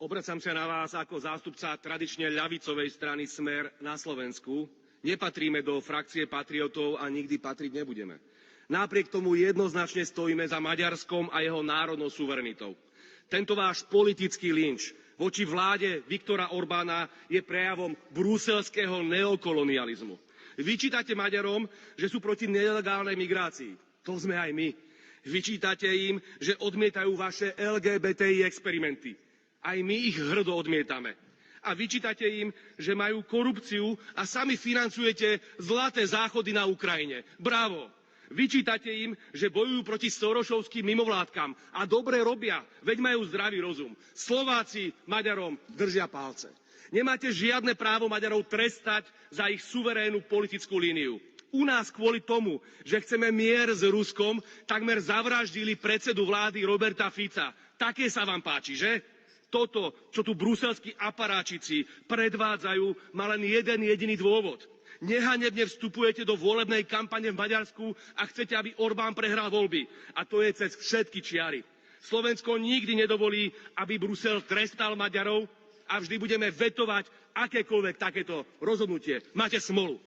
Obracam sa na vás ako zástupca tradične ľavicovej strany Smer na Slovensku. Nepatríme do frakcie patriotov a nikdy patriť nebudeme. Napriek tomu jednoznačne stojíme za Maďarskom a jeho národnou suverenitou. Tento váš politický lynč voči vláde Viktora Orbána je prejavom bruselského neokolonializmu. Vyčítate Maďarom, že sú proti nelegálnej migrácii. To sme aj my. Vyčítate im, že odmietajú vaše LGBTI experimenty. Aj my ich hrdo odmietame. A vyčítate im, že majú korupciu a sami financujete zlaté záchody na Ukrajine. Bravo! Vyčítate im, že bojujú proti sorošovským mimovládkam. A dobre robia, veď majú zdravý rozum. Slováci Maďarom držia palce. Nemáte žiadne právo Maďarov trestať za ich suverénnu politickú líniu. U nás kvôli tomu, že chceme mier s Ruskom, takmer zavraždili predsedu vlády Roberta Fica. Také sa vám páči, že? Toto, čo tu bruselskí aparáčici predvádzajú, má len jeden jediný dôvod. Nehanebne vstupujete do volebnej kampane v Maďarsku a chcete, aby Orbán prehral voľby. A to je cez všetky čiary. Slovensko nikdy nedovolí, aby Brusel trestal Maďarov a vždy budeme vetovať akékoľvek takéto rozhodnutie. Máte smolu.